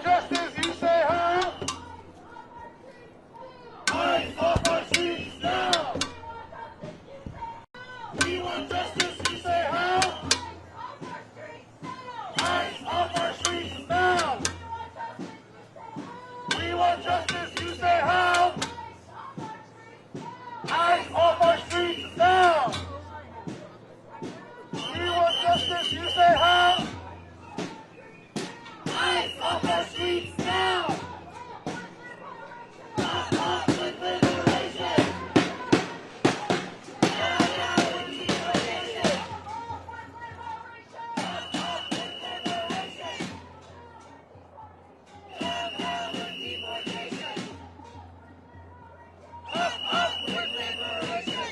justice, you say how? Ice off our streets now. We want justice, you say how? Ice off our streets now. We want justice, you say how? Ice off our streets now. We want justice, you say how? Ice off our streets now. Stop with liberation. Down, down with deportation. Stop with liberation. Down, down with deportation. Up with liberation.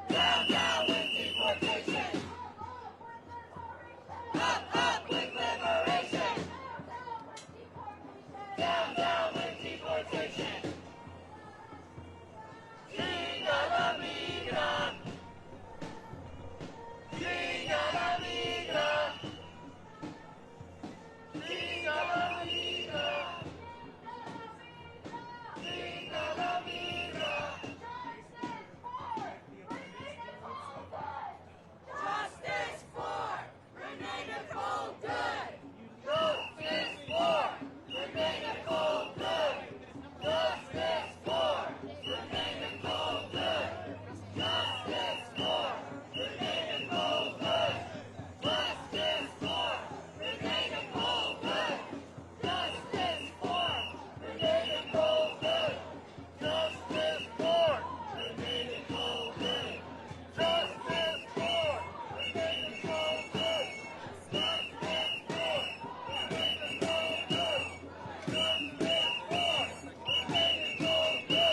Down, down with deportation. Up with liberation. Down, down with deportation. Siga la migra. Siga la migra. Siga la migra. Siga la migra. Justice for Renee Nicole Good. Justice for Renee Nicole Good. Justice for Renee Nicole Good. Justice for Renee Nicole Good. Justice for Renee Nicole Good. Justice for Renee Nicole Good. Justice for Renee Nicole Good. Justice for Renee Nicole Good. Justice for Renee Nicole Good. Justice for Renee Nicole Good.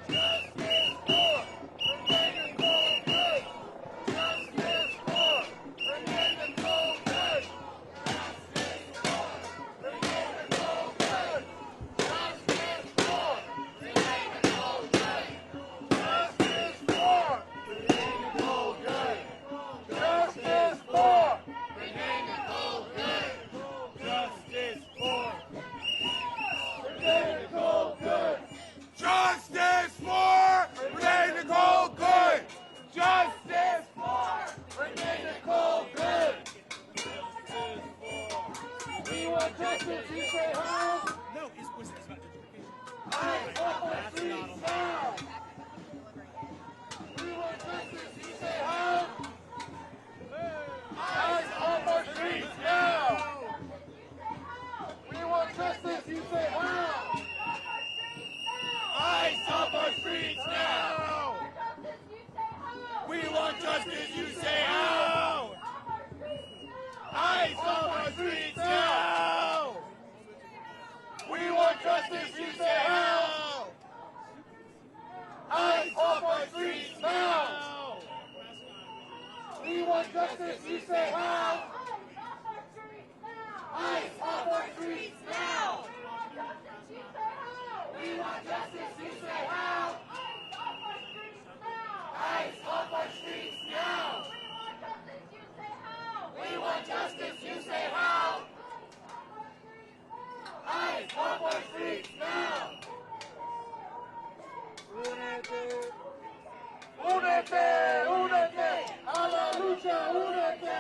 Justice for Renee Nicole Good. Justice for Renee Nicole Good. Justice for Renee Nicole Good. Justice for Renee Nicole Good. Justice for Renee Nicole Good. Justice for Renee Nicole Good. Justice for Renee Nicole Good. Justice for Renee Nicole Good. Justice for Renee Nicole Good. We want justice, you say how? No, it's about gentrification. Ice off our streets now. We want justice, you say how? Ice off our streets now. We want justice, you say how? Ice off our streets now. We want justice, you say how? Ice off our streets now. We want justice, you say how? Ice off our streets now. We want justice, you say how? Ice off our streets now. We want justice, you say how? Ice off our streets now. We want justice, you say how? Ice off our streets now. Únete, únete, únete a la lucha, únete.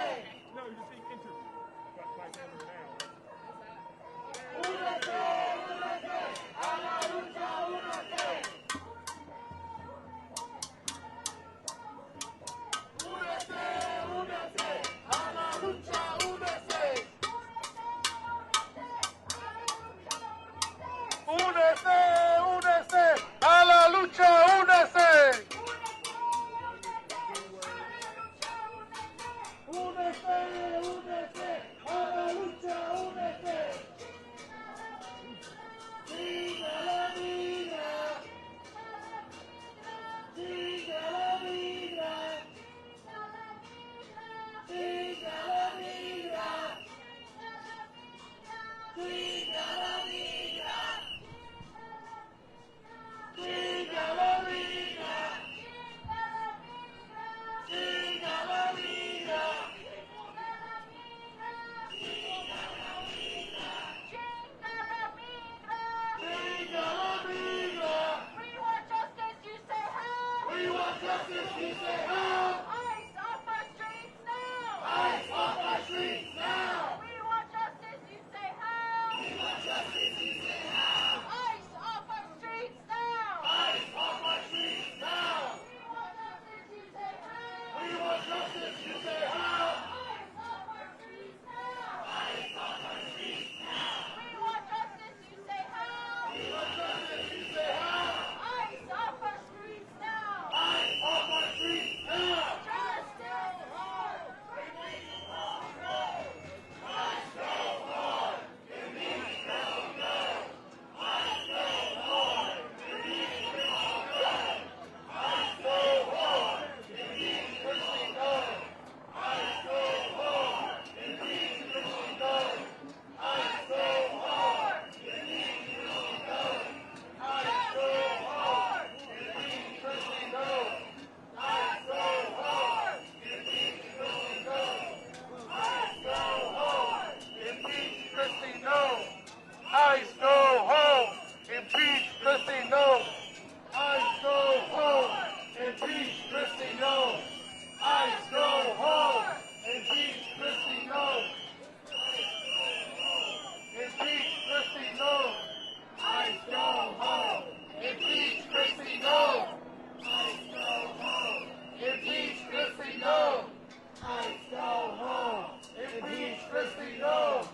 Christie, no!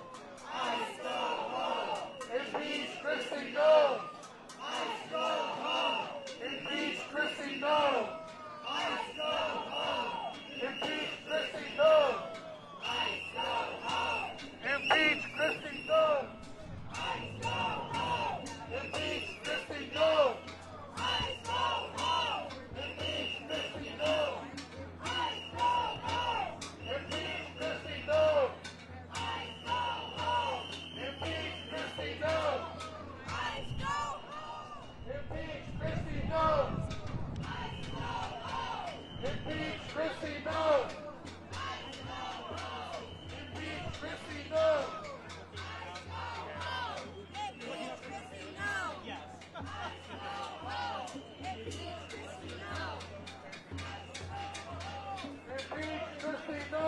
ICE go home! Impeach Christie, no! ICE go home! Impeach Christie, no! ICE go home! Impeach Christie, no! ICE go home! Impeach Christie, no! ICE go home! Impeach Christie, no! ICE go home! Impeach Christie, no! ICE go home! Impeach Christie, no! ICE go home! Impeach Christie, no! ICE go home! Impeach Christie, no! ICE go home! Impeach Christie, no! ICE go home! Impeach Christie, no! Impeach Christie, no!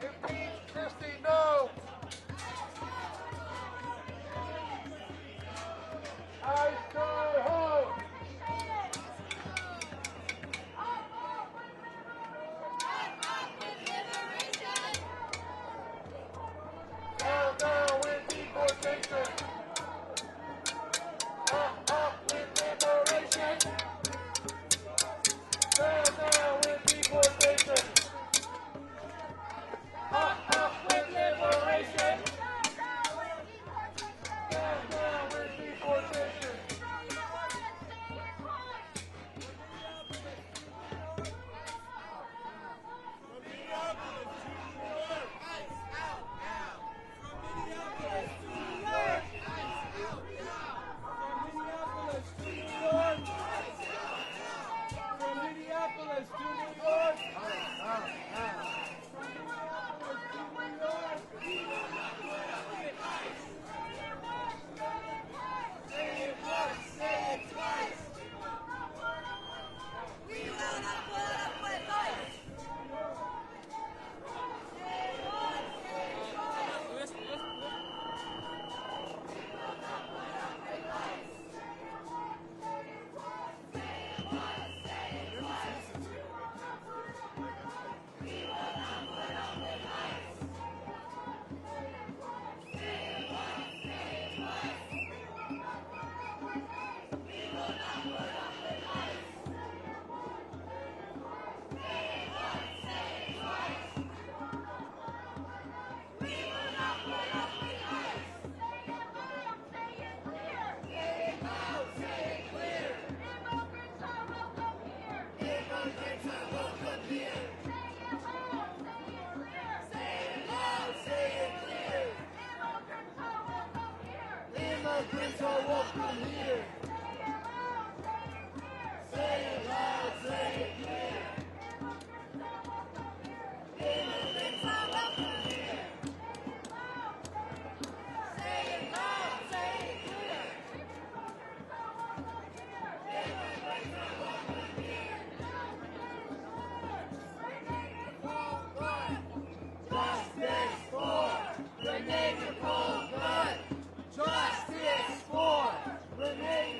Impeach Christie, no! ICE go home! Down, down with deportation! Up with liberation! Down, down with deportation! Up with liberation! Down, down with deportation! From Minneapolis to New York. Say it once, say it twice! We will not put up with ICE! Say it once, say it twice! Immigrants are welcome here. Say it loud, say it clear. Immigrants are welcome here. Say it loud, say it clear. Immigrants are welcome here. Justice for the nigger cold blood. Justice for the nigger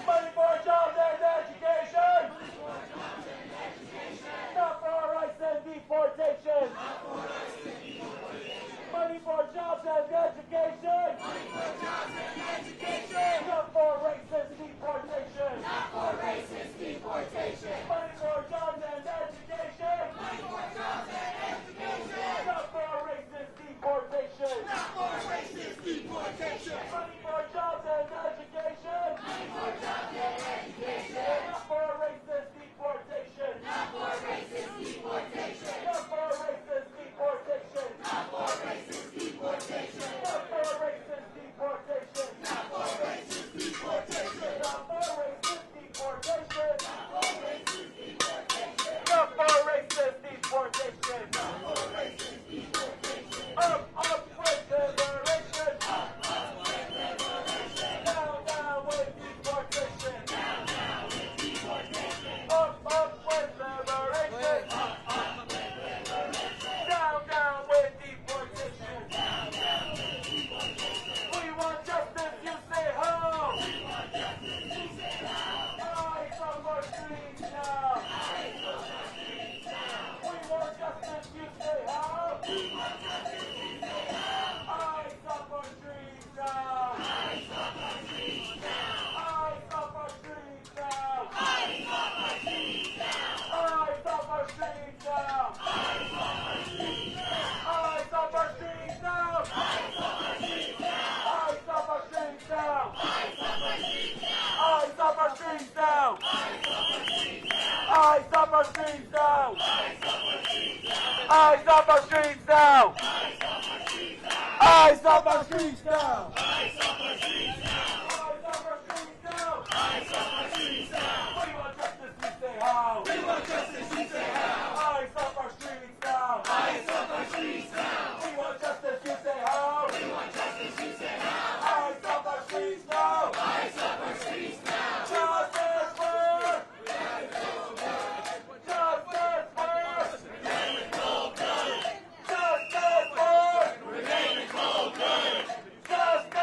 Money for jobs and education. Not for rights and deportation. Money for jobs and education. Not for racist deportation. Money for jobs and education. Not for racist deportation. Money for jobs and education. Not for racist deportation. Not for racist deportation. Not for racist deportation. Not for racist deportation. Not for racist deportation. Not for racist deportation. Not for racist deportation. Not for racist deportation. Not for racist deportation. Not for racist deportation. Up with liberation. Up with liberation. Down with deportation. Down with deportation. Up with liberation. Up with liberation. Down with deportation. Down with deportation. We want justice, you say ho. We want justice, you say ho. Eyes on our streets now. Eyes on our streets now. We want justice, you say ho. We want justice, you say ho. Eyes on our streets now. Eyes on our streets now. Eyes on our streets now. Eyes on our streets now. Eyes on our streets now. Eyes on our streets now. Eyes on our streets now. Eyes on our streets now. Eyes on our streets now. Eyes on our streets now. Eyes on our streets now. Eyes on our streets now. Eyes on our streets now. Eyes on our streets now. Eyes on our streets now. Eyes on our streets now. We want justice, you say how. We want justice, you say how. Eyes on our streets now. Eyes on our streets now. We want justice, you say how. We want justice, you say how. Eyes on our streets now. Eyes on our streets now. Justice first. Justice first. Remain in cold blood. Justice first. Remain in cold blood. Justice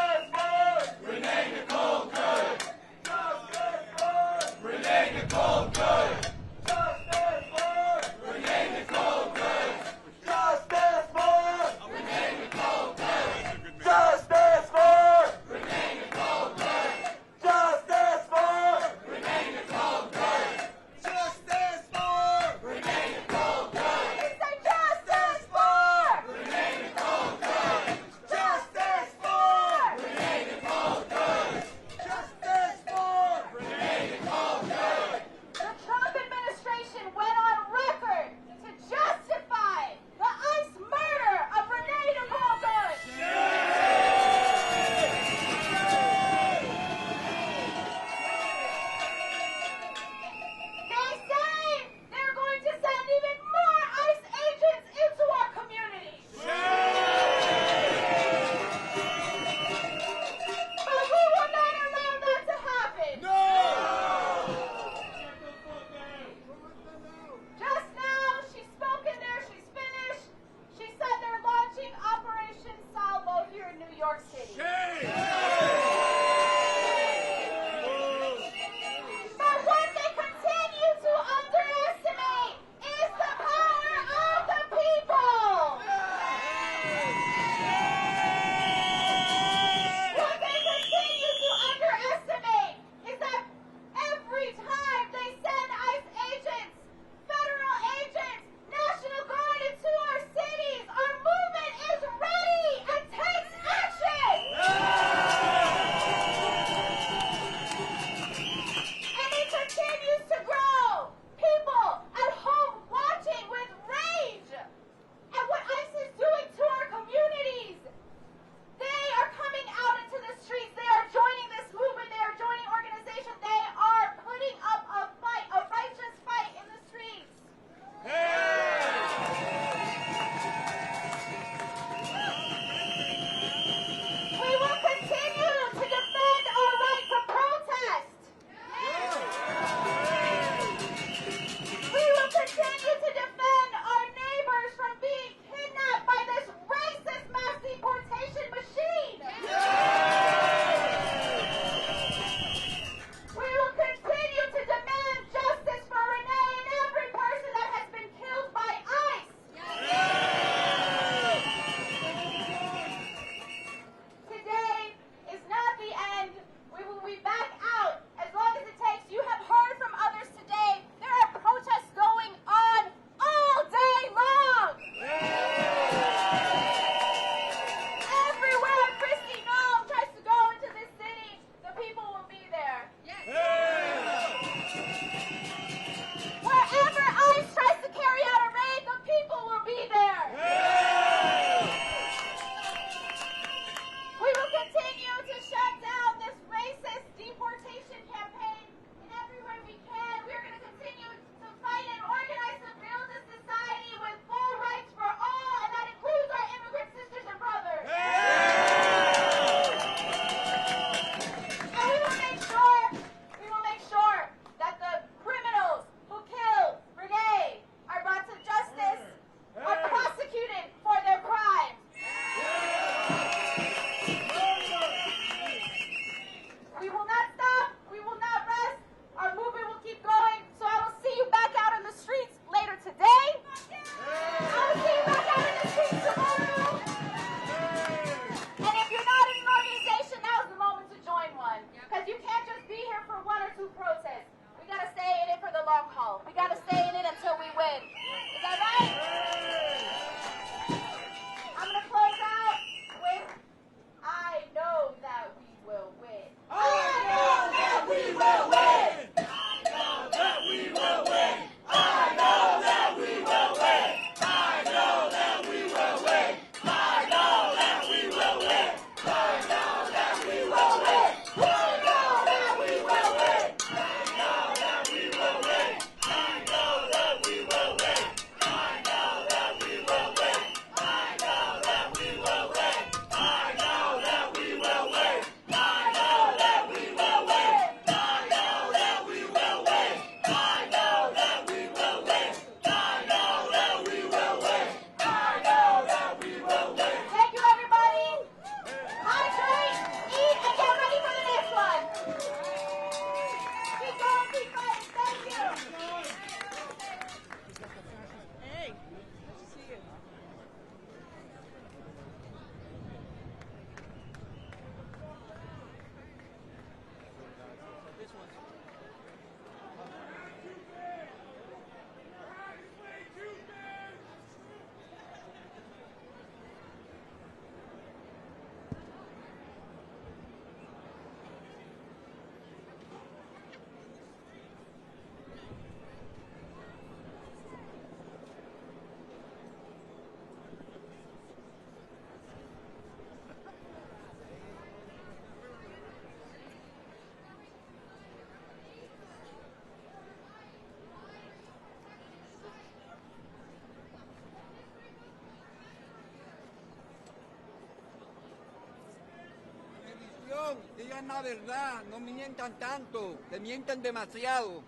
digan la verdad, no mientan tanto, que mienten demasiado.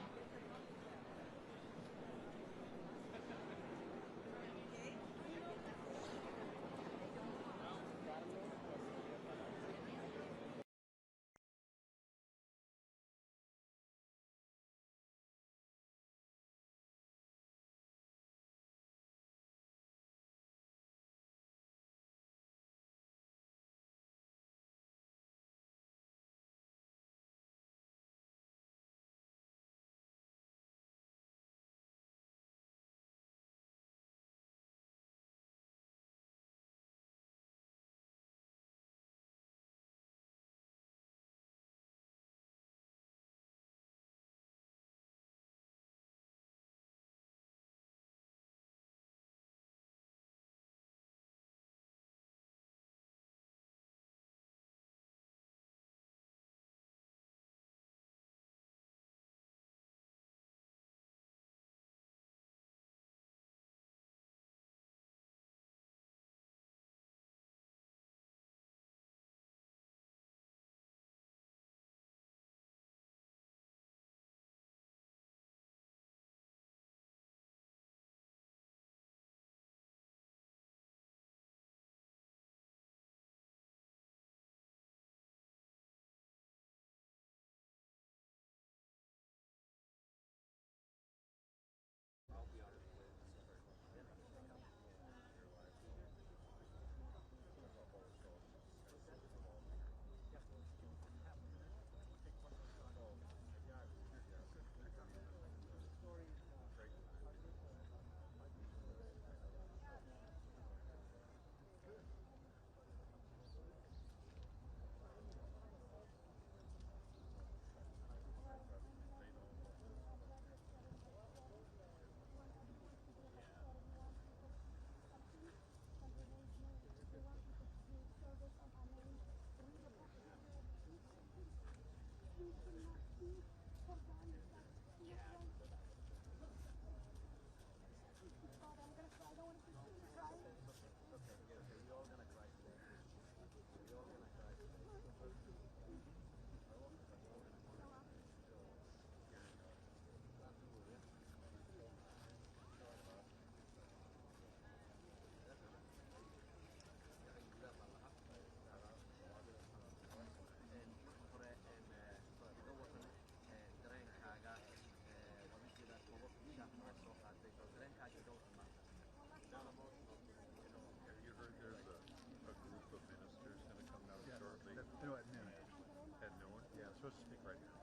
Supposed to speak right now.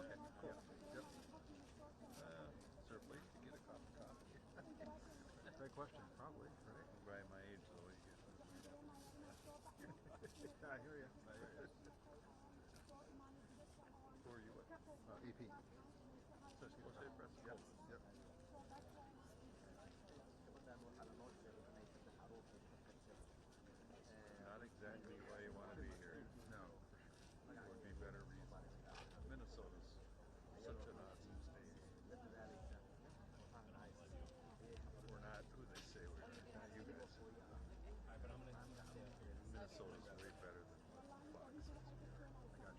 Okay, cool. Yep. Sir, please to get a cup of coffee. Great question. Probably, right? By my age, though, you get. I hear you. Who are you with? EP. Associate Press. Yep. Yep. Not exactly why you want to be here. No. There would be better reasons. Minnesota's such an awesome state. We're not who they say we are. Not you guys. Minnesota's way better than what Fox says we are.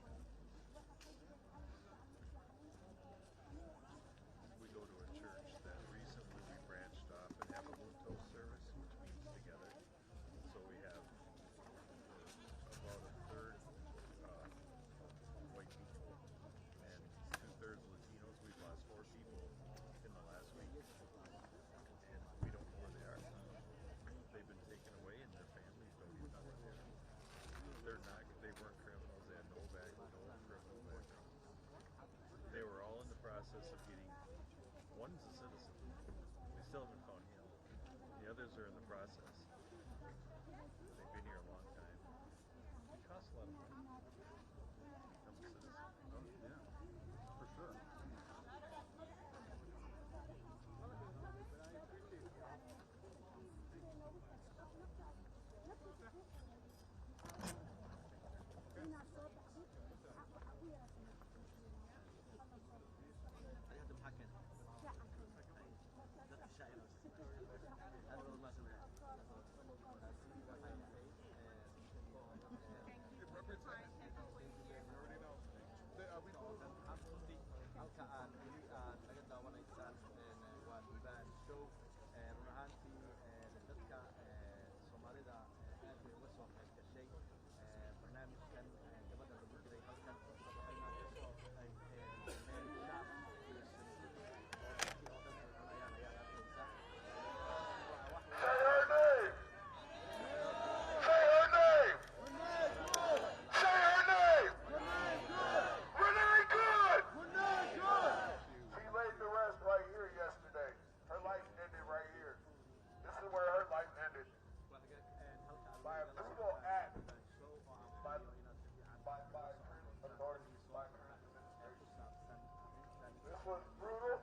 We go to a church that recently we branched off and have a Muto service, which means together. So we have about a third white people and 2/3 Latinos. We've lost 4 people in the last week, and we don't know where they are. They've been taken away, and their families don't even know where they are. They weren't criminals. They had no criminal background. They were all in the process of getting. One's a citizen. We still haven't found him. The others are in the process. They've been here a long time. It costs a lot of money. Become a citizen. Oh, yeah. For sure. halkaan weli aad naga daawanaysaan waa diiwaan show run ahaantii dadka soomaalida aad bay uga soo qayb gashay barnaamijkan gabadha lagu jiray halkan waxayna kasoo qayb meel shaab iyo sanduuq oo dadkii oo dhan ay cunayaan ayaad arkaysaa Say her name! Say her name! Say her name! Renee Good! She laid to rest right here yesterday. Her life ended right here. This is where her life ended. By a brutal act. By authorities, by current administration. This was brutal.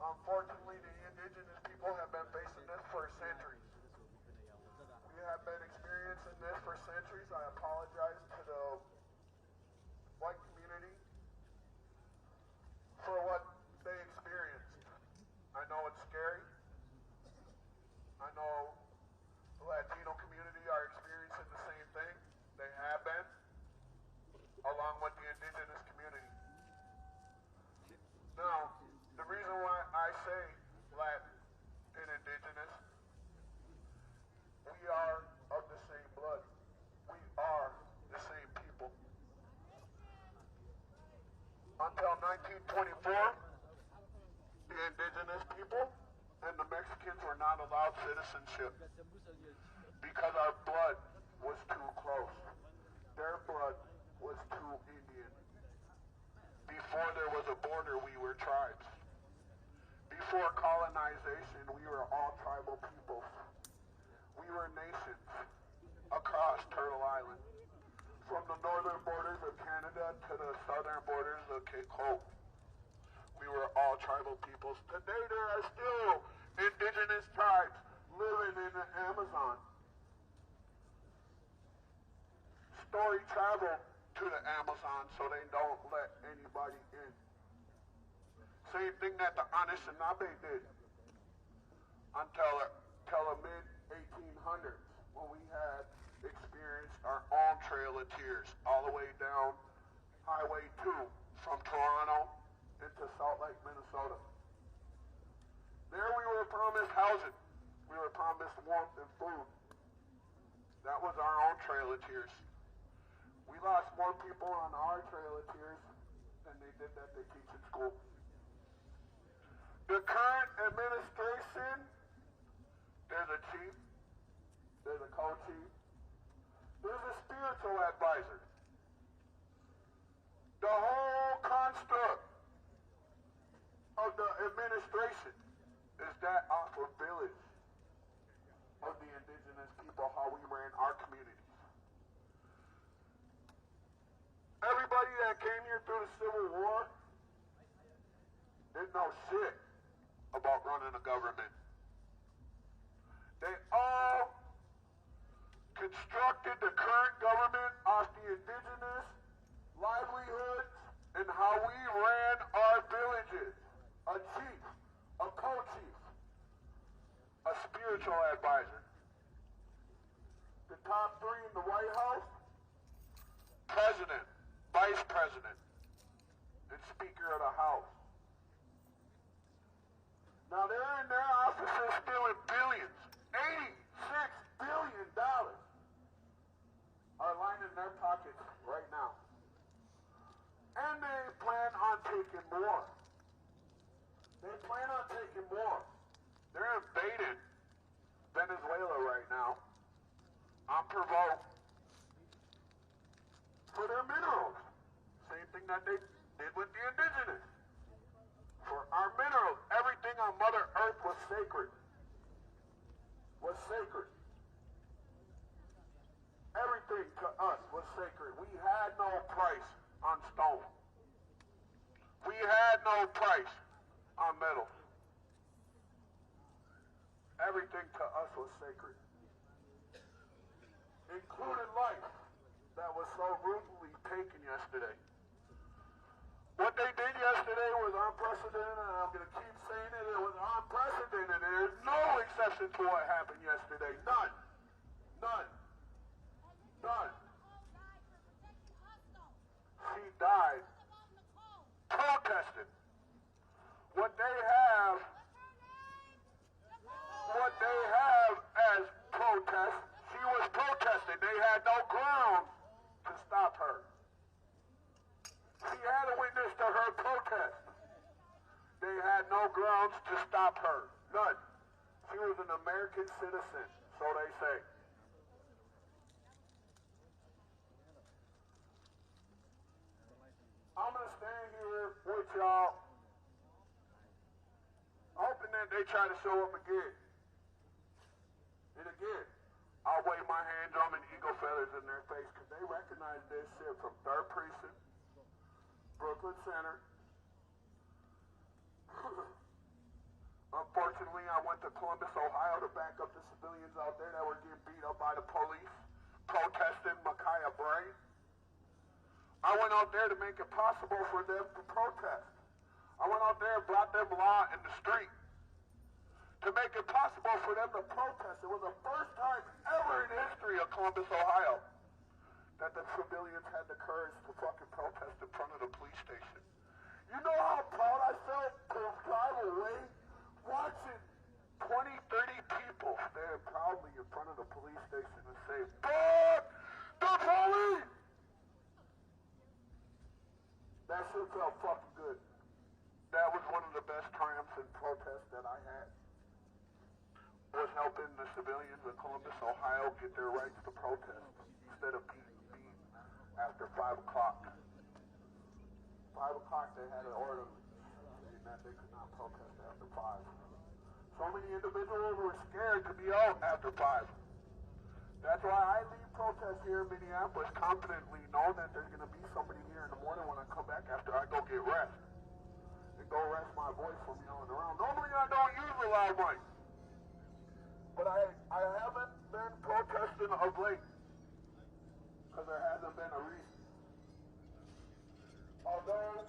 Unfortunately, the indigenous people have been facing this for centuries. We have been experiencing this for centuries. I apologize to the white community for what they experienced. I know it's scary. I know the Latino community are experiencing the same thing. They have been, along with the indigenous community. Now, the reason why I say Latin and indigenous, we are of the same blood. We are the same people. Until 1924, the indigenous people and the Mexicans were not allowed citizenship because our blood was too close. Their blood was too Indian. Before there was a border, we were tribes. Before colonization, we were all tribal peoples. We were nations across Turtle Island, from the northern borders of Canada to the southern borders of Cape Hope. We were all tribal peoples. Today there are still indigenous tribes living in the Amazon. Story traveled to the Amazon so they don't let anybody in. Same thing that the Anishinaabe did until the mid-1800s when we had experienced our own Trail of Tears all the way down Highway 2 from Toronto into Salt Lake, Minnesota. There we were promised housing. We were promised warmth and food. That was our own Trail of Tears. We lost more people on our Trail of Tears than they did that they teach in school. The current administration, there's a chief, there's a co-chief, there's a spiritual advisor. The whole construct of the administration is that of a village of the indigenous people, how we ran our communities. Everybody that came here through the Civil War didn't know shit about running a government. They all constructed the current government off the indigenous livelihoods and how we ran our villages. A chief, a co-chief, a spiritual advisor. The top three in the White House, president, vice president, and speaker of the House. Now they're in their offices stealing billions, $86 billion are lining their pockets right now. And they plan on taking more. They plan on taking more. They're invading Venezuela right now, unprovoked, for their minerals. Same thing that they did with the indigenous. For our minerals, everything on Mother Earth was sacred. Was sacred. Everything to us was sacred. We had no price on stone. We had no price on metal. Everything to us was sacred. Including life that was so ruthlessly taken yesterday. What they did yesterday was unprecedented, and I'm going to keep saying it. It was unprecedented. There's no exception to what happened yesterday. None. None. None. She died no grounds to stop her. None. She was an American citizen, so they say. I'm going to stand here with y'all, hoping that they try to show up again. And again, I'll wave my hand drum and eagle feathers in their face because they recognize this shit from 3rd Precinct, Brooklyn Center. Unfortunately, I went to Columbus, Ohio to back up the civilians out there that were getting beat up by the police, protesting Micaiah Bray. I went out there to make it possible for them to protest. I went out there and brought them law in the street to make it possible for them to protest. It was the first time ever in the history of Columbus, Ohio, that the civilians had the courage to fucking protest in front of the police station. You know how proud I felt to drive away watching 20, 30 people stand proudly in front of the police station and say, "Fuck the police!" That shit felt fucking good. That was one of the best triumphs in protest that I had. Was helping the civilians in Columbus, Ohio get their rights to protest instead of being beat after 5 o'clock. 5 o'clock they had an order saying that they could not protest after 5. So many individuals were scared to be out after 5. That's why I lead protests here in Minneapolis confidently, knowing that there's going to be somebody here in the morning when I come back after I go get rest. And go rest my voice from yelling around. Normally I don't use a loud mic. But I haven't been protesting of late. Because there hasn't been a reason. Although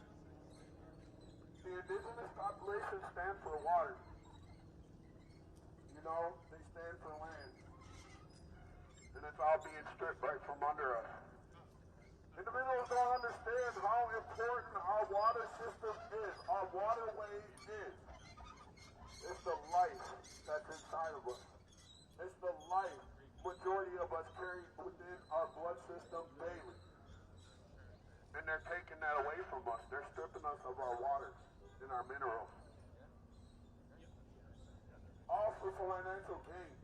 the indigenous population stand for water. You know, they stand for land. And it's all being stripped right from under us. Individuals don't understand how important our water system is, our waterway is. It's the life that's inside of us. It's the life majority of us carry within our blood system daily. And they're taking that away from us. They're stripping us of our water and our minerals. All for financial gain.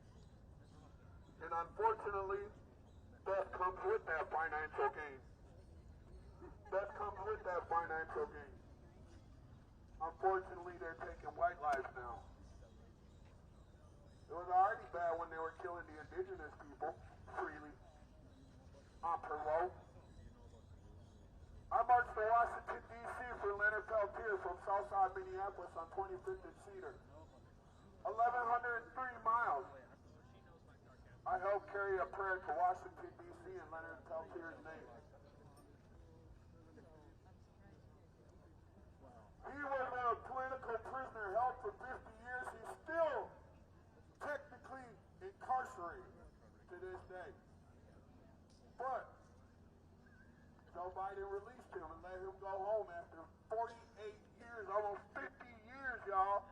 And unfortunately, death comes with that financial gain. Death comes with that financial gain. Unfortunately, they're taking white lives now. It was already bad when they were killing the indigenous people freely on parole. I marched to Washington, D.C. for Leonard Peltier from Southside Minneapolis on 25th and Cedar. 1,103 miles. I helped carry a prayer to Washington, D.C. in Leonard Peltier's name. He was a political prisoner held for 50 years. He's still technically incarcerated to this day. But Joe Biden released him and let him go home after 48 years, almost 50 years, y'all.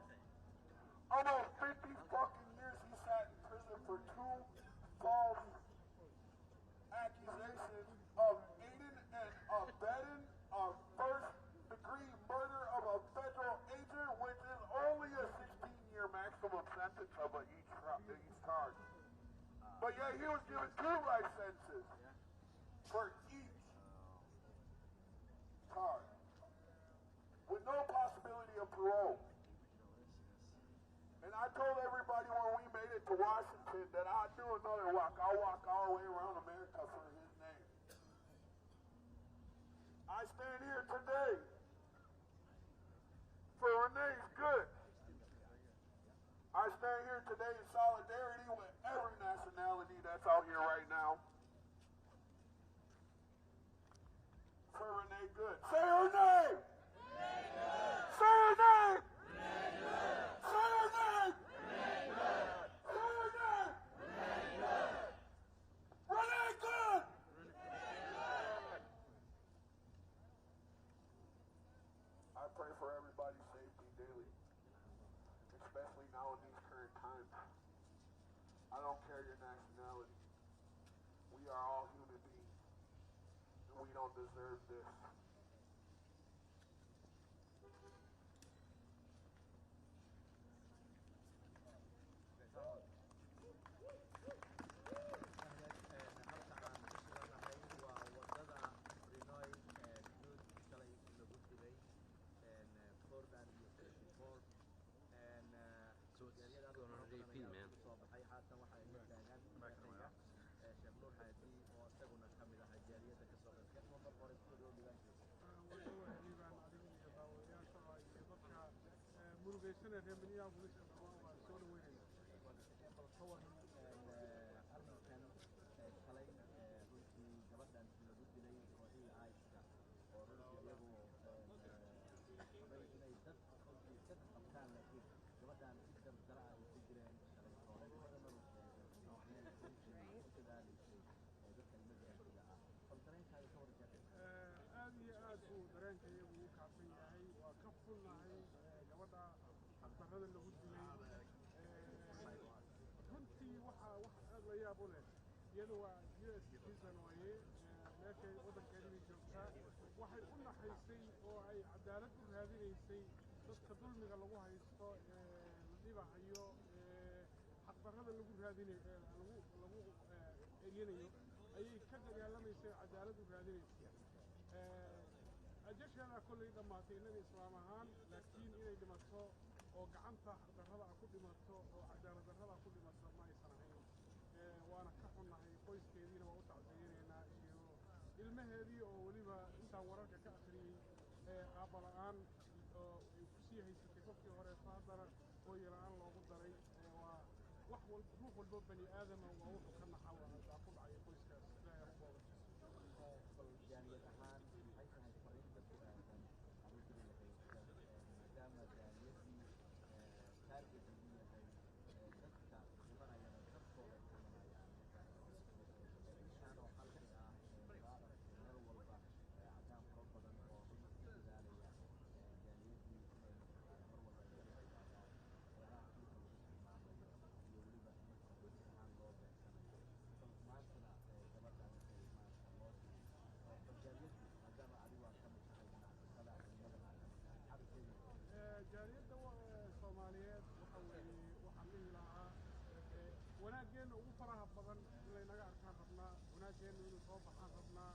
Almost 50 fucking years he sat in prison for 2 false accusations of aiding and abetting a first-degree murder of a federal agent, which is only a 16-year maximum sentence of each charge. But yeah, he was given 2 life sentences for each charge, with no possibility of parole. And I told everybody when we made it to Washington that I'd do another walk. I'll walk all the way around America for his name. I stand here today for Renee's good. I stand here today in solidarity with every nationality that's out here right now. For Renee Good. Say her name! Say her name! Say her name! Say her name! Renee Good! I pray for everybody's safety daily, especially now in these current times. I don't care your nationality. We are all human beings, and we don't deserve this. guulaysanaya reer Minneapolis waa soo dhaweynaya. arrinkan shalay runtii gabadhan lagu dilay kooxihii ICE-ka oo runtii iyagoo rabay inay dad runtii ka qabtaan laakiin gabadhan si dardara ay ku jireen shalay hore ku dadaalaysay dadka immigrant-ga ah bal dareenkaaga ka warjaqay aad iyo aad uu dareenka iyagu u kacsan yahay waa ka fulnahay gabadha xaqdarrada lagu dilay runtii waxaa wax aad la yaab u leh iyadu waa US citizen waaye meeshay waddankeedii joogtaa waxay u naxaysay oo ay cadaalad u raadinaysay dadka dulmiga lagu haysto la dhibahayo xaqdarrada lagu raadinayo lagu erinayo ayay ka dagaalamaysay cadaalad u raadinaysay ajasheeda kolley dhammaatay innaga islaam ahaan laakiin inay dhimato oo gacanta xaqdarrada ku dhimato oo cadaalad darrada ku dhimato ma aysan ahayn waana ka xunnahay qoyskeediina waa u tacsiyenaynaa iyo ilmaheedii oo weliba intaan wararka ka akhriyey aabba la'aan oo ay ku sii haysatay qofkii horeeto haddana hooyo la'aan loogu daray waa wax ruux walbo bani aadama waa wuxuu ka naxa waa ku dhacay qoyskaas ilaahay u booda bal jaaliyad ahaan maxay tahay fariinta ku aadan aad u diri lahayd maadaama jaaliyadii taarget uu yahay dadka dhimanayana dadkooda dhimanayaan ishaan oo halkii ah waa aragtay meel walba cadaan fara badan oo runtii ku dadaalaya jaaliyadii inay mar walba ay garab istaagaan waxyaalaha dhulka lagu tilmaamayo iyo weliba marka qoys ahaan loo beegsanayo bal maantana gabadhan maanta loo diri bal jaaliyadii maadaama adigu aad ka mid tahay ganacsatada culimadana aad ka mid tahay maxaad sheegaysaa jaaliyadda Soomaaliyeed waxa weeye waxaan dhihi lahaa wanaaggeena ugu faraha badan in laynaga arkaan rabnaa wanaaggeena inuu soo baxaan rabnaa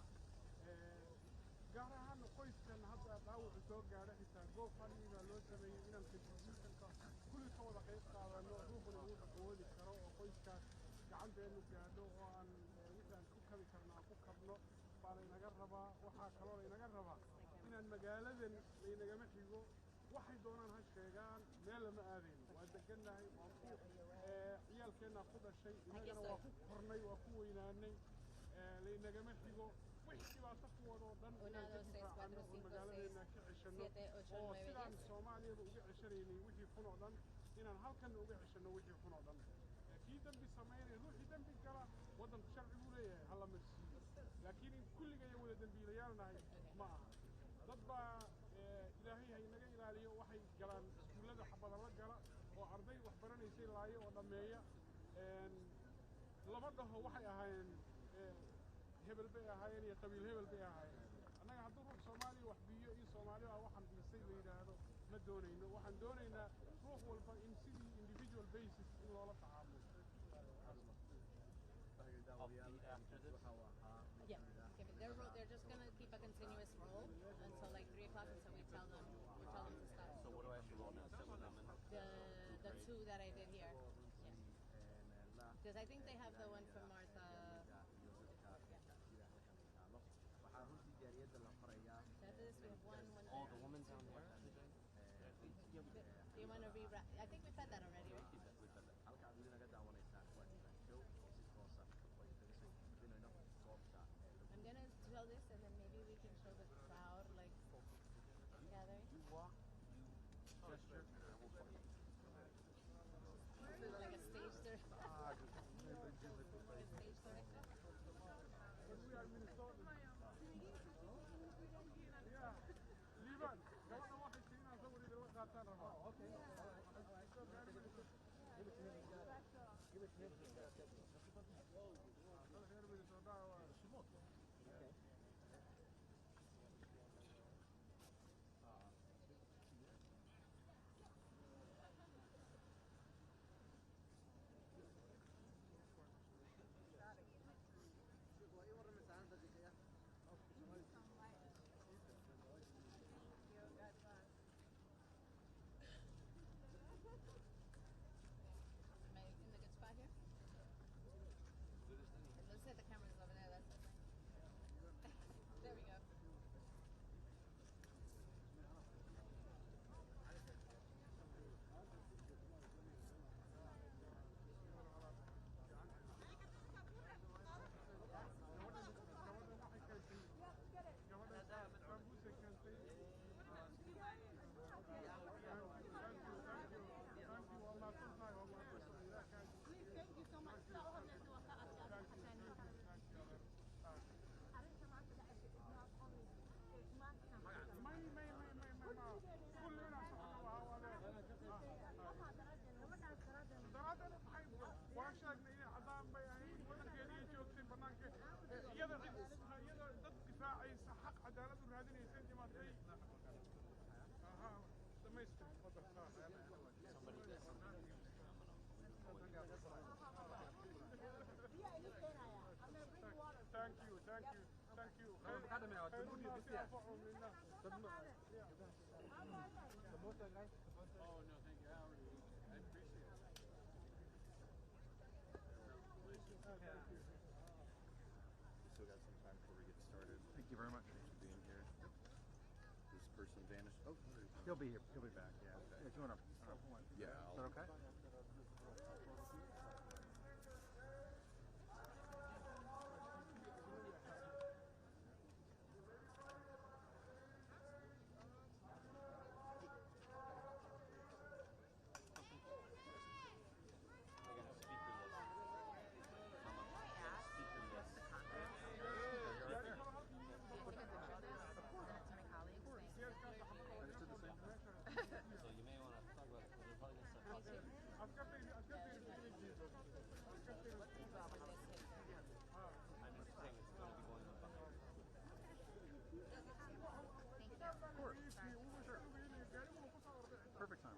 gaar ahaan qoyskan hadda dhaawacu soo gaadha xitaa GoFundMe baa loo sameeyey inaan contributionka kulli ka wada qayb qaadano ruuxuna uu awoodi karo oo qoyskaas gacanteenu gaadho oo aan wixii aan ku kabi karno aan ku kabno baa laynaga rabaa waxaa kaloo laynaga rabaa inaan magaaladan laynagama xigo waxay doonaan ha sheegaan meel lama aadayno waa degannahay waa ku ciyaalkeennaa ku dhashay innagana waa ku kornay waa ku weynaanay laynagama xigo wixii dhibaato ku wadoo dhan inaan ka difaacano oo magaaladeena ka ceshanno oo sidaan soomaaliyada uga ceshanaynay wixii xun oo dhan inaan halkanna uga ceshanno wixii xun oo dhan kii dambi samaynaya ruuxii dambi gala waddanku sharci buu leeyahay ha la marsiiyo laakiin in kulligaya wada dembiilayaal nahay ma aha dad baa ilaahay ha inaga ilaaliyo waxay galaan iskuullada xabadala gala oo arday wax baranaysay laayo oo dhammeeya lama dhaho waxay ahaayeen hebel bay ahaayeen iyo qabiil hebel bay ahaayeen annaga hadduu ruux soomaaliya wax biyo iyo soomaali baa waxaan biisay la yidhaahdo ma doonayno waxaan doonaynaa ruux walba in sidii individual basis in loola tacaamulo Yeah, okay, but they're just gonna keep a continuous roll until like 3 o'clock until we tell them to stop. So what do I have to roll now? 7 women? The two that I did here. Yeah. Because I think they have the one from Martha. So after this we have one Oh, the woman down there? Do you want to rewrap? I think we said that already, right? I'm gonna tell this and then maybe we can show the crowd like gathering. You walk, you gesture, Like a stage director. Like a stage director. We are Minnesota. Yeah. Liban, gabadha waxay siinaa sawir idinla qaataan rabaa. Okay. Give it to him. Give it to him. Reer Minnesota waa Okay. Am I in the good spot here? It looks like the camera's over there. That's خير الناس أنفعهم للناس. The most nice. Oh no, thank you. I appreciate it. We still got some time before we get started. Thank you very much. Thanks for being here. This person vanished. Oh, He'll be here. He'll be back. Yeah. If you want to. yeah. Is that okay? So you may want to talk about it because they're probably going to start talking. I'm just saying it's going to be going on behind. Of course. Sure. Perfect time.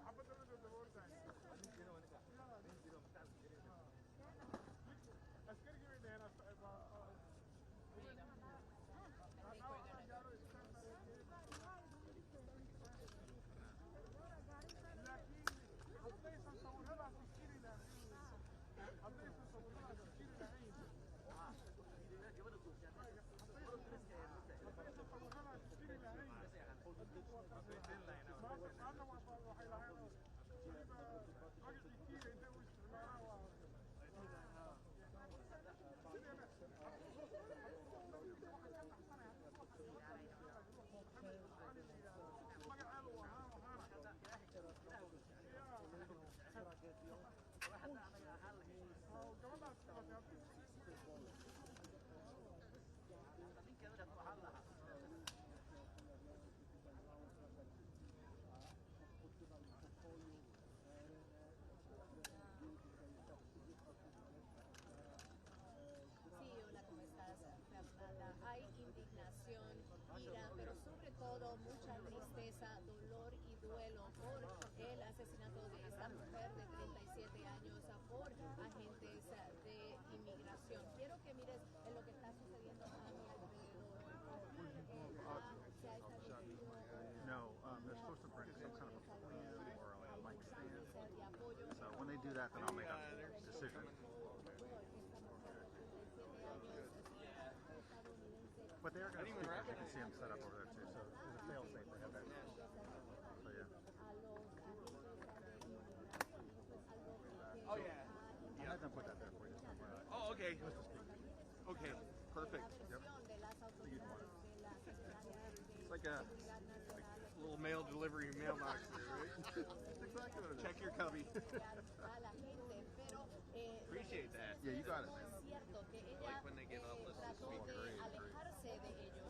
Sí, hola, ¿cómo estás, Fernanda? Hay indignación, ira, pero sobre todo mucha tristeza, dolor y duelo por el asesinato de esta mujer de 37 años por agentes de inmigración. Quiero que mires en lo que está sucediendo a mi alrededor. Se ha establecido No, they're supposed to bring some kind of a plan or like a mic stand. So when they do that, then I'll make a decision. But they are going to speak. You can see them set up over there too. So there's a fail safe. They have that. So yeah. Oh yeah. I had them put that there for you. Oh okay. Just to speak. Okay. Perfect. Yep. It's like a little mail delivery mailbox there, right? Exactly what it is. Check your cubby. Appreciate that. Yeah, you got it, man. Cierto que ella Like when they give up, let's just trató speak. de alejarse de ellos.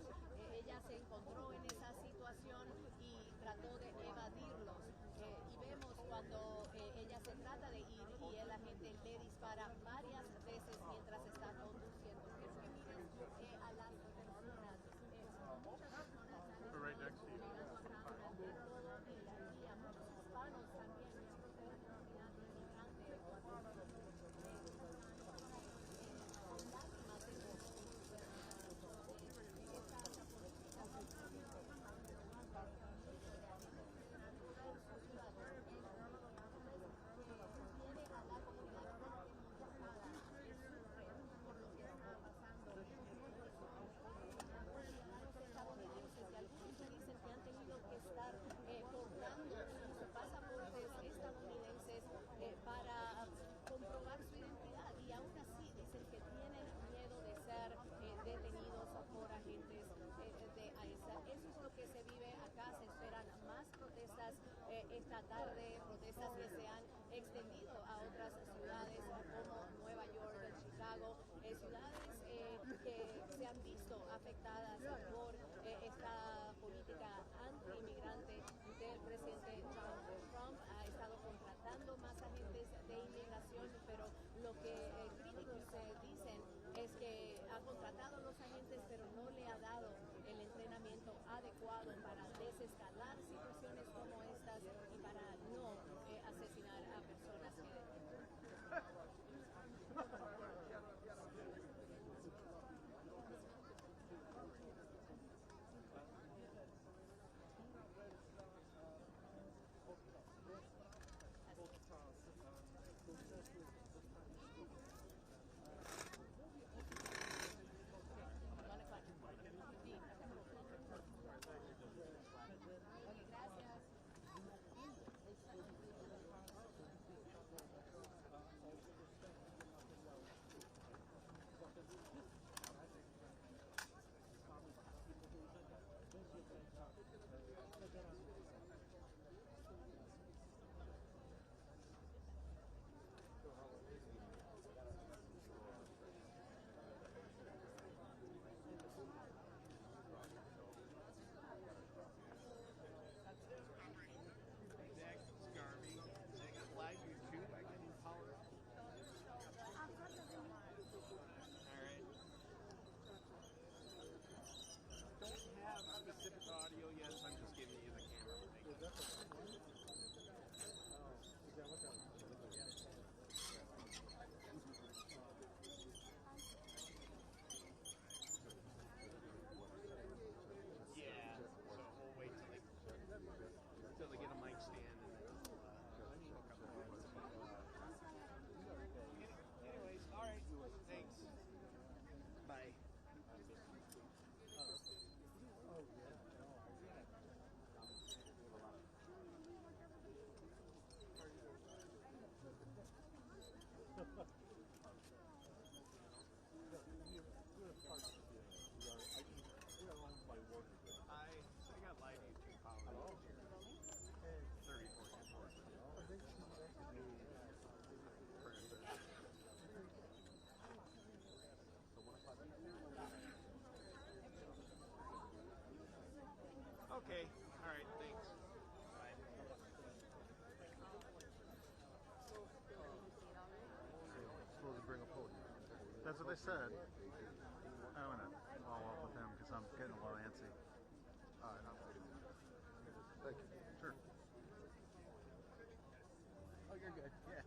Ella se encontró en esa situación y trató de evadirlos. Y vemos cuando ella se trata de ir y el agente le dispara varias veces mientras está conduciendo. Quiero que mires a las personas. Muchas personas han Right next to you. llegado acá durante todo el día. Muchos hispanos también, miembros de la comunidad inmigrante. Para comprobar su identidad y aún así dicen que tienen miedo de ser detenidos por agentes de ICE. Eso es lo que se vive acá. Se esperan más protestas esta tarde, protestas que se han extendido a otras ciudades como Nueva York, Chicago, ciudades que se han visto afectadas por esta política anti-inmigrante del presidente Trump. Trump ha estado contratando más agentes de inmigración, pero lo que críticos dicen es que ha contratado a los agentes, pero no le ha dado el entrenamiento adecuado para desescalar situaciones como estas y para no asesinar a personas que... Okay. All right. Thanks. Supposed to bring a podium. That's what they said. I'm gonna follow up with him because I'm getting a little antsy. All right, thank you. Sure. Oh, you're good. Yeah.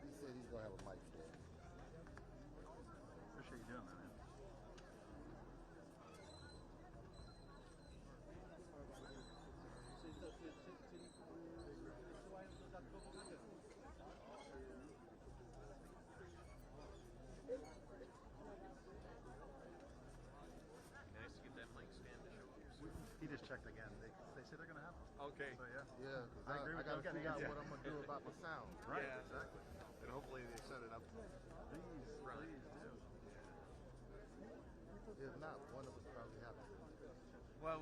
He said he's gonna have a mic stand. Appreciate you doing that, man. Nice to get that mic stand to showcase. He just checked again. They say they're gonna have them. Okay. So yeah. Yeah, because I agree I with gotta you. figure out Yeah. what I'm gonna do about my sound. Right. Yeah. Exactly. And hopefully they set it up. Please do. If not, one of us probably have to. Well,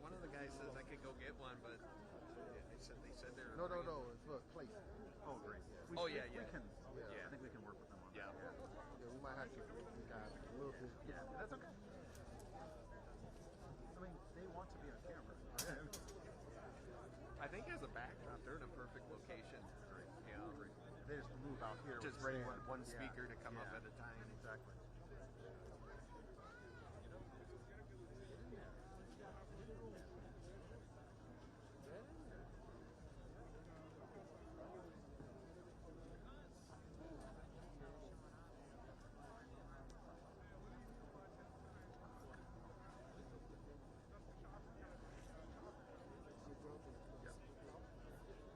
one of the guys says I could go get one, but they said they're No, it's for place. Oh, great. Oh, yeah. We can. Yeah. I think we can work with them on Yeah. that. Yeah, we might have to guys a little bit. Yeah, that's okay. I mean, they want to be on camera. I think as a backdrop, they're in a perfect location. Great. Yeah. Great. They just move out here. Just with bring stand. one Yeah. speaker to come up Yeah. at a time. Exactly.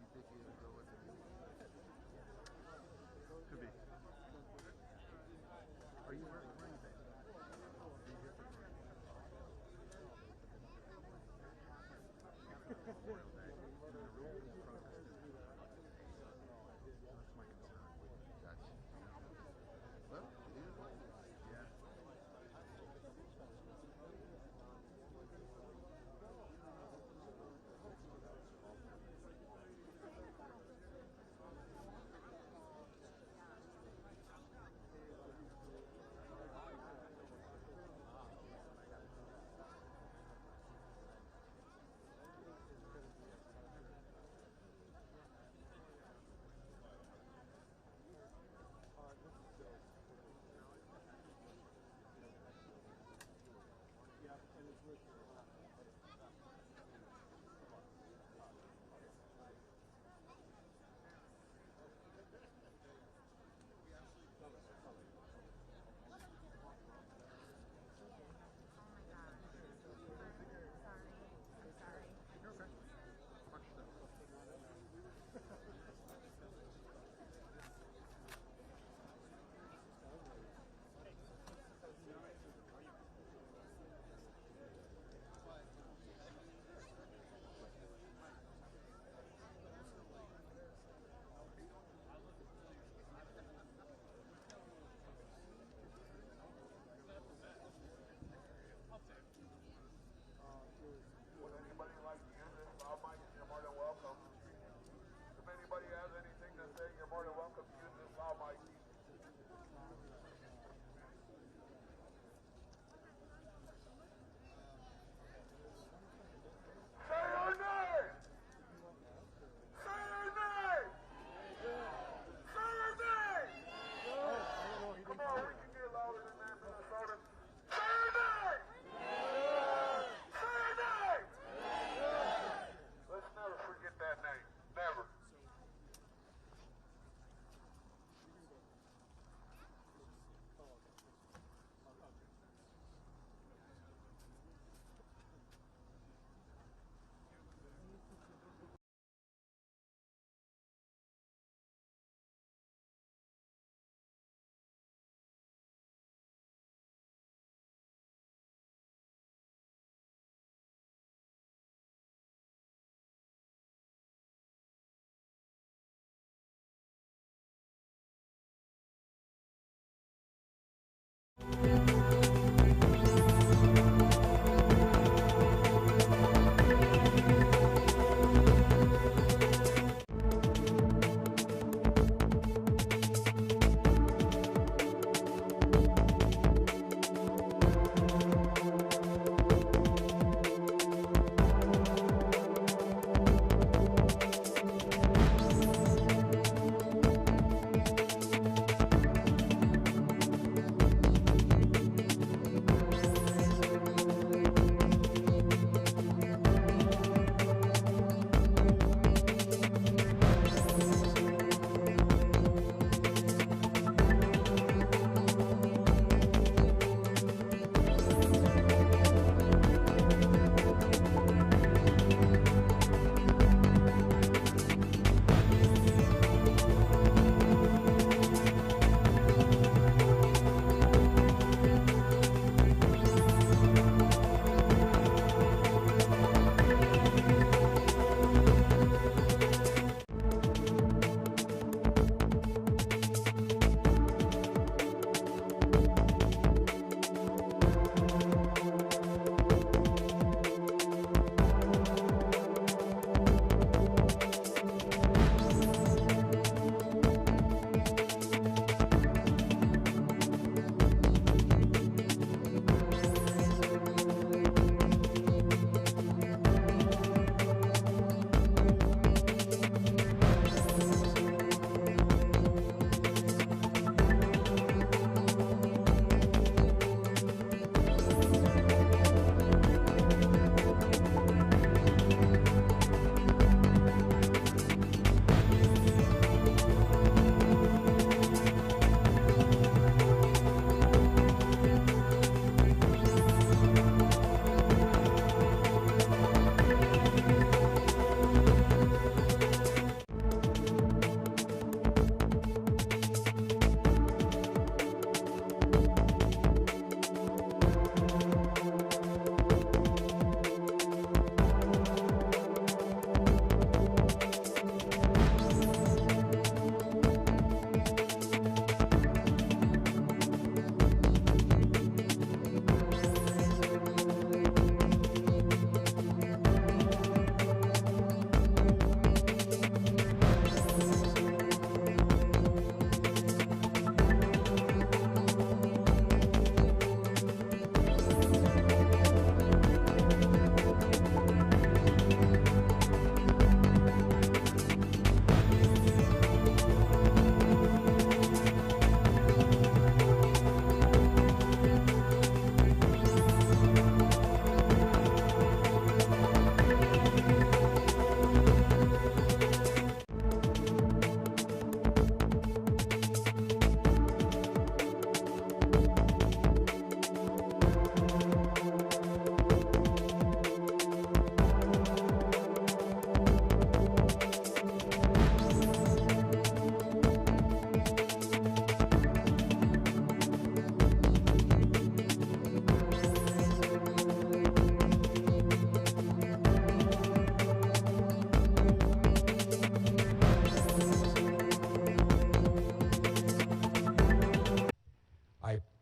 You think he'll go with it? Could be. Are you where are you based? Are you here for Memorial Day? And the rule is protested. That's my concern. Gotcha. Well, either way. Yeah.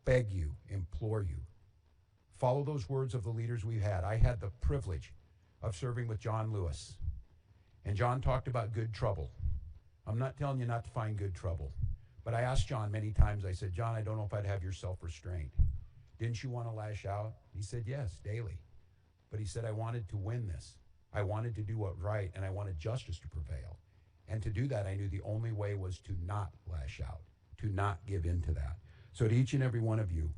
beg you, implore you, follow those words of the leaders we've had. I had the privilege of serving with John Lewis, and John talked about good trouble. I'm not telling you not to find good trouble, but I asked John many times, I said, John, I don't know if I'd have your self-restraint. Didn't you want to lash out? He said, yes, daily. But he said, I wanted to win this. I wanted to do what right, and I wanted justice to prevail. And to do that, I knew the only way was to not lash out, to not give in to that. So to each and every one of you,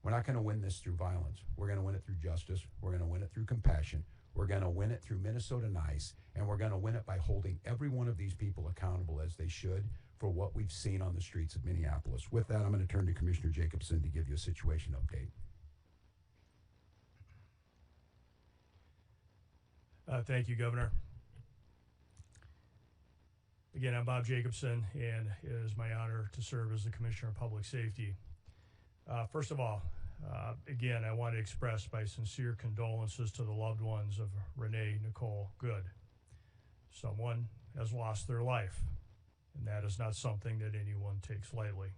we're not going to win this through violence. We're going to win it through justice. We're going to win it through compassion. We're going to win it through Minnesota Nice, and we're going to win it by holding every one of these people accountable as they should for what we've seen on the streets of Minneapolis. With that, I'm going to turn to Commissioner Jacobson to give you a situation update. Thank you, Governor. Again, I'm Bob Jacobson, and it is my honor to serve as the Commissioner of Public Safety. First of all, again, I want to express my sincere condolences to the loved ones of Renee Nicole Good. Someone has lost their life, and that is not something that anyone takes lightly.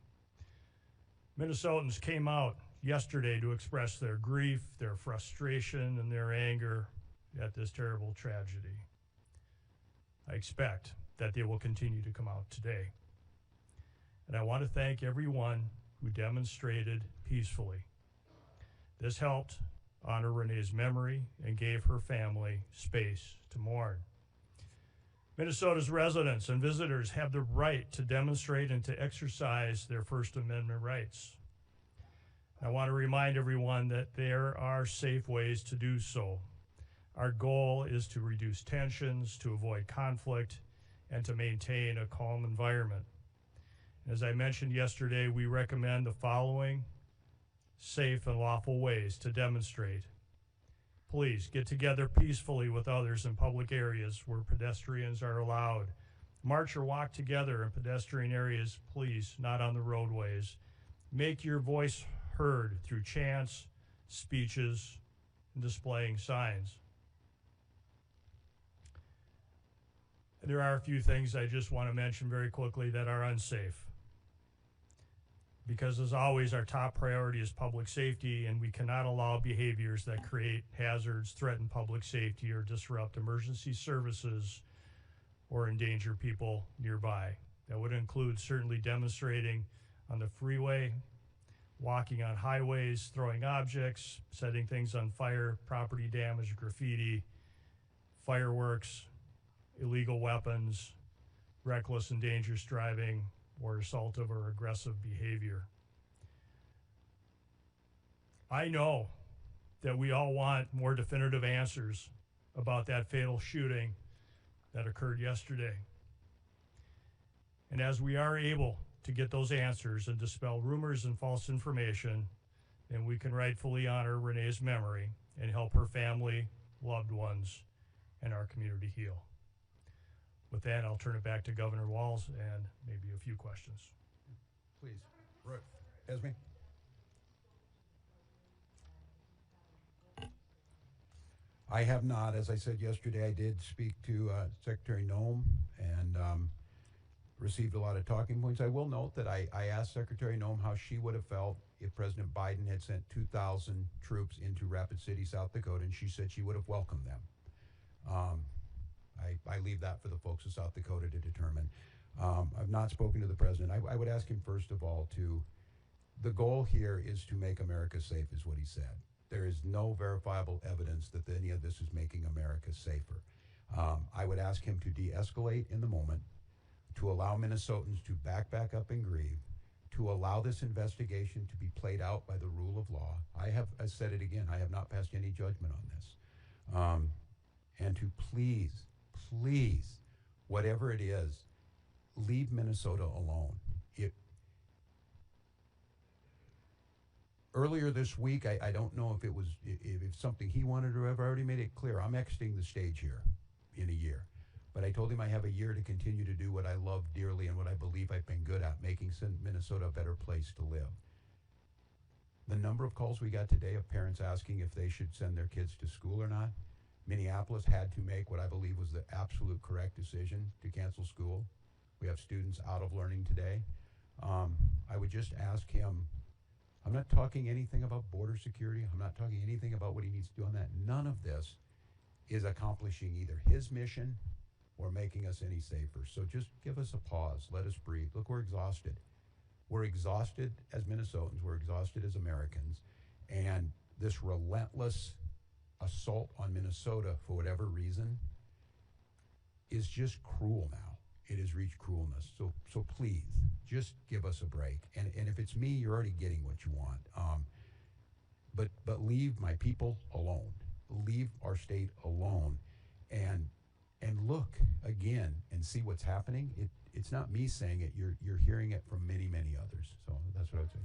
Minnesotans came out yesterday to express their grief, their frustration, and their anger at this terrible tragedy. I expect that they will continue to come out today. And I want to thank everyone who demonstrated peacefully. This helped honor Renee's memory and gave her family space to mourn. Minnesota's residents and visitors have the right to demonstrate and to exercise their First Amendment rights. I want to remind everyone that there are safe ways to do so. Our goal is to reduce tensions, to avoid conflict, and to maintain a calm environment. As I mentioned yesterday, we recommend the following safe and lawful ways to demonstrate. Please get together peacefully with others in public areas where pedestrians are allowed. March or walk together in pedestrian areas, please, not on the roadways. Make your voice heard through chants, speeches, and displaying signs. There are a few things I just want to mention very quickly that are unsafe. Because as always, our top priority is public safety, and we cannot allow behaviors that create hazards, threaten public safety, or disrupt emergency services or endanger people nearby. That would include certainly demonstrating on the freeway, walking on highways, throwing objects, setting things on fire, property damage, graffiti, fireworks, illegal weapons, reckless and dangerous driving, or assaultive or aggressive behavior. I know that we all want more definitive answers about that fatal shooting that occurred yesterday. And as we are able to get those answers and dispel rumors and false information, then we can rightfully honor Renee's memory and help her family, loved ones, and our community heal. With that, I'll turn it back to Governor Walz and maybe a few questions. Please. Esme? I have not. As I said yesterday, I did speak to Secretary Noem and received a lot of talking points. I will note that I asked Secretary Noem how she would have felt if President Biden had sent 2,000 troops into Rapid City, South Dakota, and she said she would have welcomed them. I leave that for the folks of South Dakota to determine. I've not spoken to the president. I would ask him, first of all, the goal here is to make America safe, is what he said. There is no verifiable evidence that any of this is making America safer. I would ask him to de-escalate in the moment, to allow Minnesotans to back up and grieve, to allow this investigation to be played out by the rule of law. I said it again, I have not passed any judgment on this. And to please, whatever it is, leave Minnesota alone. Earlier this week, I don't know if it was if something he wanted or I've already made it clear. I'm exiting the stage here in a year. But I told him I have a year to continue to do what I love dearly and what I believe I've been good at, making Minnesota a better place to live. The number of calls we got today of parents asking if they should send their kids to school or not. Minneapolis had to make what I believe was the absolute correct decision to cancel school. We have students out of learning today. I would just ask him, I'm not talking anything about border security. I'm not talking anything about what he needs to do on that. None of this is accomplishing either his mission or making us any safer. So just give us a pause. Let us breathe. Look, we're exhausted. We're exhausted as Minnesotans. We're exhausted as Americans. And this relentless assault on Minnesota, for whatever reason, is just cruel now. It has reached cruelness. So please, just give us a break. And if it's me, you're already getting what you want. But leave my people alone. Leave our state alone. And look again and see what's happening. It's not me saying it. You're hearing it from many, many others. So that's what I would say.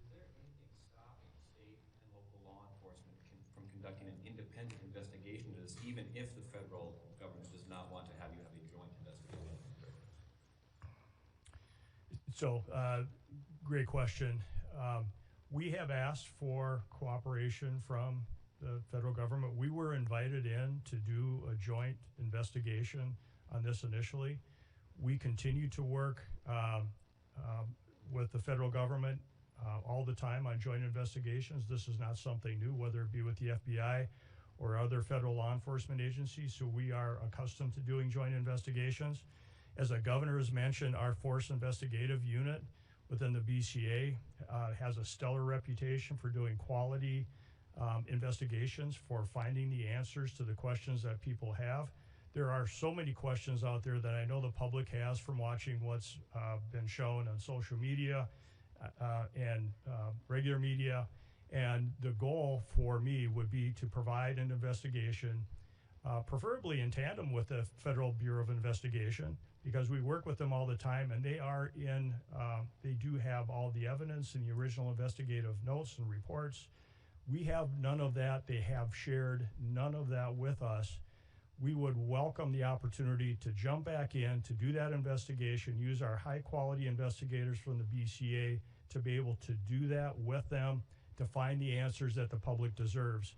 Is there anything stopping state and local law enforcement from conducting an independent investigation into this, even if the federal government does not want to have you have a joint investigation? So, great question. We have asked for cooperation from the federal government. We were invited in to do a joint investigation on this initially. We continue to work with the federal government all the time on joint investigations. This is not something new, whether it be with the FBI or other federal law enforcement agencies. So we are accustomed to doing joint investigations. As the governor has mentioned, our force investigative unit within the BCA has a stellar reputation for doing quality investigations, for finding the answers to the questions that people have. There are so many questions out there that I know the public has from watching what's been shown on social media and regular media. And the goal for me would be to provide an investigation, preferably in tandem with the Federal Bureau of Investigation, because we work with them all the time, and they do have all the evidence in the original investigative notes and reports. We have none of that. They have shared none of that with us. We would welcome the opportunity to jump back in, to do that investigation, use our high-quality investigators from the BCA to be able to do that with them, to find the answers that the public deserves.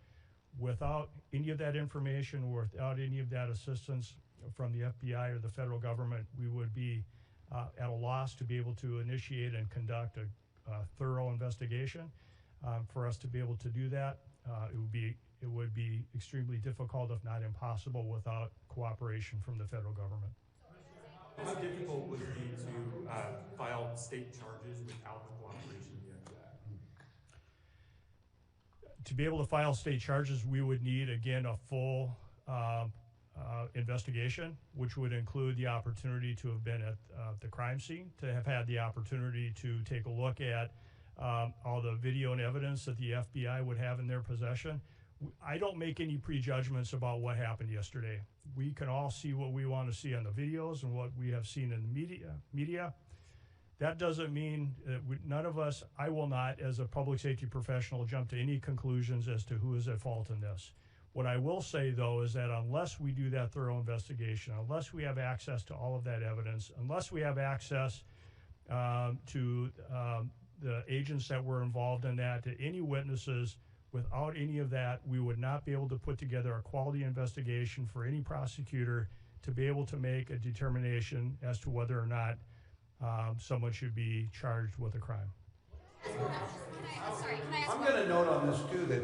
Without any of that information, or without any of that assistance from the FBI or the federal government, we would be at a loss to be able to initiate and conduct a thorough investigation. For us to be able to do that, it would be extremely difficult, if not impossible, without cooperation from the federal government. How difficult would it be to file state charges without the cooperation of the FBI? To be able to file state charges, we would need, again, a full investigation, which would include the opportunity to have been at the crime scene, to have had the opportunity to take a look at all the video and evidence that the FBI would have in their possession. I don't make any prejudgments about what happened yesterday. We can all see what we want to see on the videos and what we have seen in the media. That doesn't mean that none of us, I will not, as a public safety professional, jump to any conclusions as to who is at fault in this. What I will say, though, is that unless we do that thorough investigation, unless we have access to all of that evidence, unless we have access to the agents that were involved in that, to any witnesses, without any of that, we would not be able to put together a quality investigation for any prosecutor to be able to make a determination as to whether or not someone should be charged with a crime. I'm going to note on this, too, that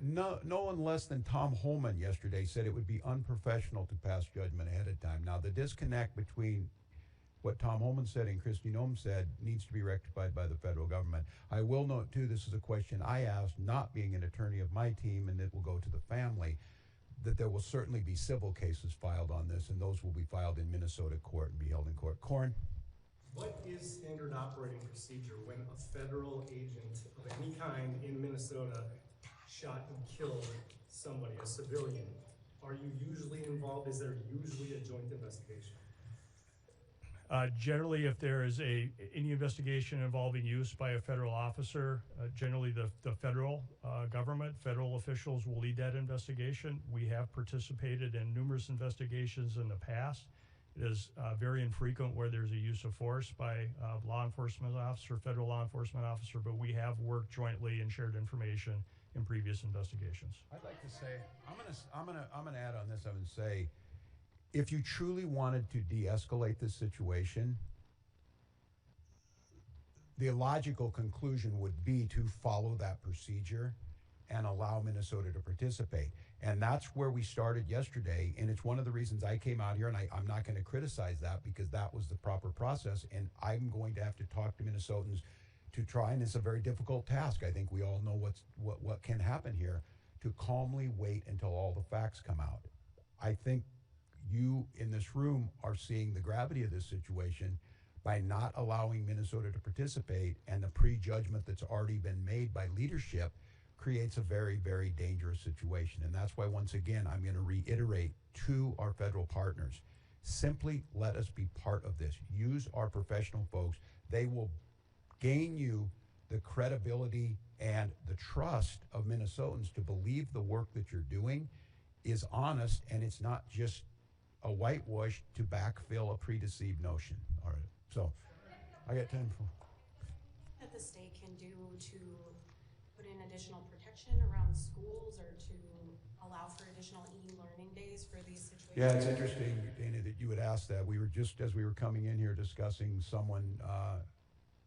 no one less than Tom Holman yesterday said it would be unprofessional to pass judgment ahead of time. Now, the disconnect between what Tom Holman said and Kristi Noem said needs to be rectified by the federal government. I will note, too, this is a question I asked, not being an attorney of my team, and it will go to the family, that there will certainly be civil cases filed on this, and those will be filed in Minnesota court and be held in court. Corn? What is standard operating procedure when a federal agent of any kind in Minnesota shot and killed somebody, a civilian? Are you usually involved? Is there usually a joint investigation? Generally, if there is any investigation involving use by a federal officer, generally the federal government, federal officials will lead that investigation. We have participated in numerous investigations in the past. It is very infrequent where there's a use of force by law enforcement officer, federal law enforcement officer, but we have worked jointly and shared information in previous investigations. I'd like to say, I'm gonna add on this. I'm gonna say, if you truly wanted to de-escalate this situation, the logical conclusion would be to follow that procedure and allow Minnesota to participate. And that's where we started yesterday. And it's one of the reasons I came out here, and I'm not going to criticize that because that was the proper process. And I'm going to have to talk to Minnesotans to try, and it's a very difficult task. I think we all know what can happen here, to calmly wait until all the facts come out. I think you in this room are seeing the gravity of this situation by not allowing Minnesota to participate, and the prejudgment that's already been made by leadership creates a very, very dangerous situation. And that's why, once again, I'm going to reiterate to our federal partners, simply let us be part of this. Use our professional folks. They will gain you the credibility and the trust of Minnesotans to believe the work that you're doing is honest, and it's not just a whitewash to backfill a predeceived notion. All right. So I got time for that the state can do to put in additional protection around schools or to allow for additional e-learning days for these situations? Yeah, it's interesting, Dana, that you would ask that. We were just, as we were coming in here discussing, someone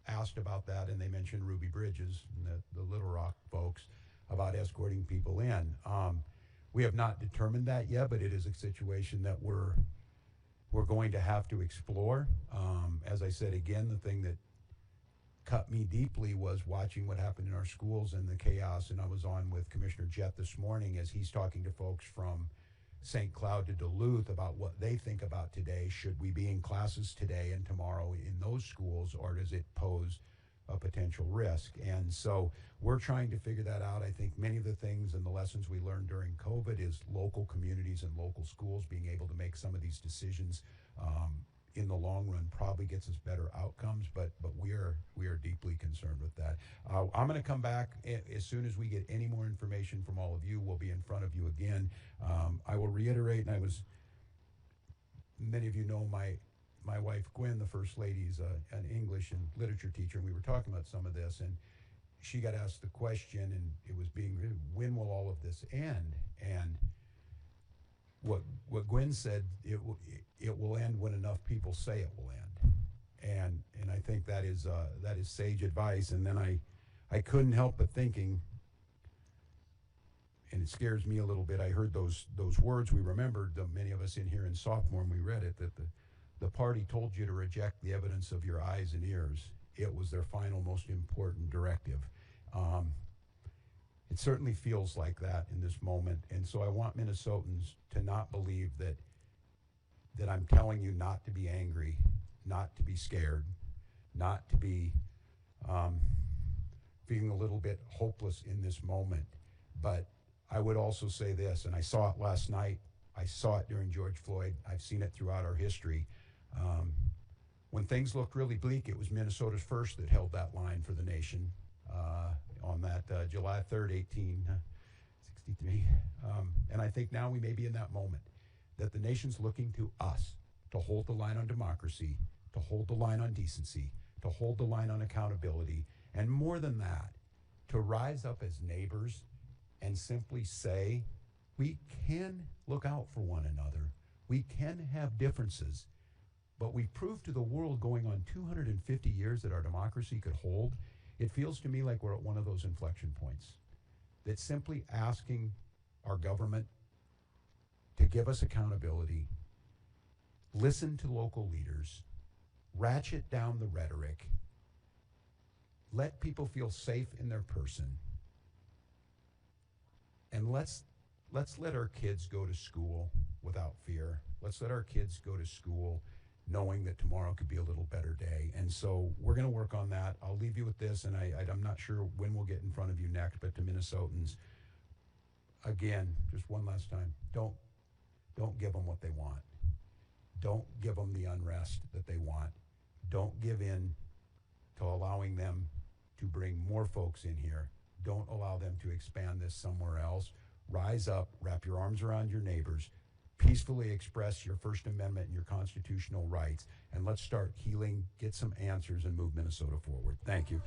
asked about that, and they mentioned Ruby Bridges and the Little Rock folks about escorting people in. We have not determined that yet, but it is a situation that we're going to have to explore. As I said, again, the thing that cut me deeply was watching what happened in our schools and the chaos. And I was on with Commissioner Jett this morning as he's talking to folks from St. Cloud to Duluth about what they think about today. Should we be in classes today and tomorrow in those schools, or does it pose a potential risk? And so we're trying to figure that out. I think many of the things and the lessons we learned during COVID is local communities and local schools being able to make some of these decisions in the long run probably gets us better outcomes, but we are deeply concerned with that. I'm going to come back as soon as we get any more information from all of you. We'll be in front of you again. I will reiterate, and many of you know my wife Gwen, the First Lady, is an English and literature teacher, and we were talking about some of this, and she got asked the question, and it was being, when will all of this end? And what Gwen said, it will end when enough people say it will end, and I think that is sage advice. And then I couldn't help but thinking, and it scares me a little bit. I heard those words. We remembered, many of us in here in sophomore, and we read it, that the party told you to reject the evidence of your eyes and ears. It was their final, most important directive. It certainly feels like that in this moment. And so I want Minnesotans to not believe that I'm telling you not to be angry, not to be scared, not to be feeling a little bit hopeless in this moment. But I would also say this, and I saw it last night, I saw it during George Floyd, I've seen it throughout our history. When things looked really bleak, it was Minnesota's first that held that line for the nation on that July 3rd, 1863. And I think now we may be in that moment that the nation's looking to us to hold the line on democracy, to hold the line on decency, to hold the line on accountability, and more than that, to rise up as neighbors and simply say, we can look out for one another. We can have differences, but we've proved to the world going on 250 years that our democracy could hold. It feels to me like we're at one of those inflection points, that simply asking our government to give us accountability, listen to local leaders, ratchet down the rhetoric, let people feel safe in their person, and let's let our kids go to school without fear. Let's let our kids go to school knowing that tomorrow could be a little better day. And so we're going to work on that. I'll leave you with this, and I'm not sure when we'll get in front of you next, but to Minnesotans, again, just one last time, don't give them what they want. Don't give them the unrest that they want. Don't give in to allowing them to bring more folks in here. Don't allow them to expand this somewhere else. Rise up, wrap your arms around your neighbors, peacefully express your First Amendment and your constitutional rights, and let's start healing, get some answers, and move Minnesota forward. Thank you.